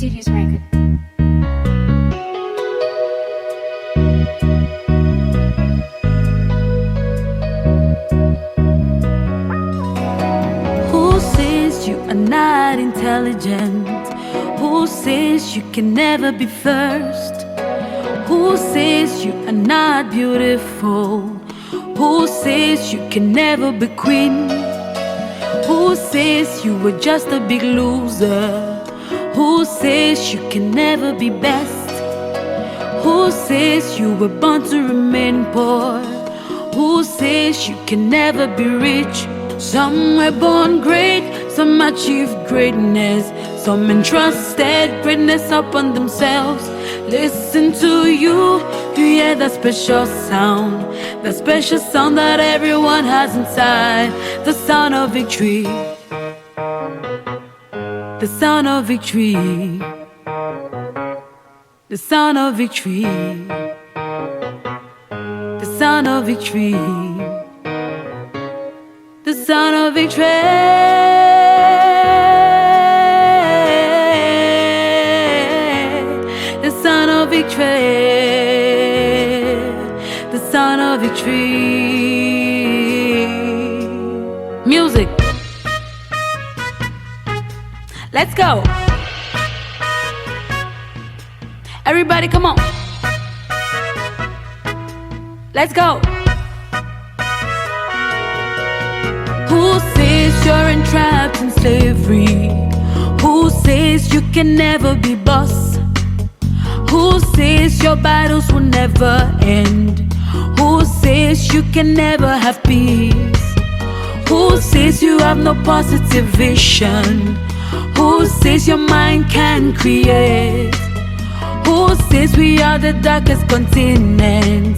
Serious record. Who says you are not intelligent? Who says you can never be first? Who says you are not beautiful? Who says you can never be queen? Who says you were just a big loser? Who says you can never be best? Who says you were born to remain poor? Who says you can never be rich? Some were born great, some achieved greatness, some entrusted greatness upon themselves. Listen to you hear that special sound, that special sound that everyone has inside. The sound of victory, the sound of victory, the sound of victory, the sound of victory, the sound of victory. The sound of victory, the sound of victory. Music. Let's go. Everybody, come on. Let's go. Who says you're entrapped in slavery? Who says you can never be boss? Who says your battles will never end? Who says you can never have peace? Who says you have no positive vision? Who says your mind can create? Who says we are the darkest continent?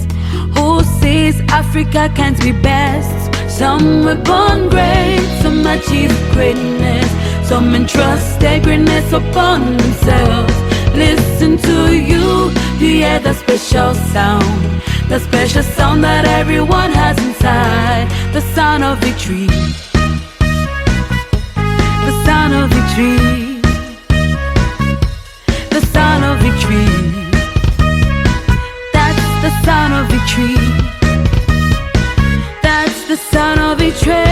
Who says Africa can't be best? Some were born great, some achieved greatness, some entrusted greatness upon themselves. Listen to you hear the special sound, the special sound that everyone has inside. The sound of victory, the sound of victory, the sound of victory. That's the sound of victory. That's the sound of victory.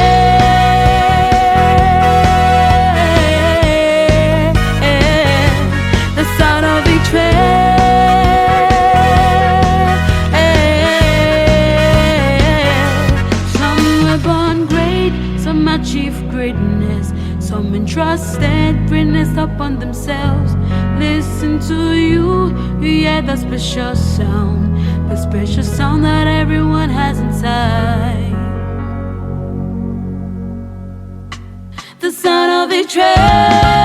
Achieve greatness, some entrusted greatness upon themselves. Listen to you hear the special sound, the special sound that everyone has inside. The sound of victory.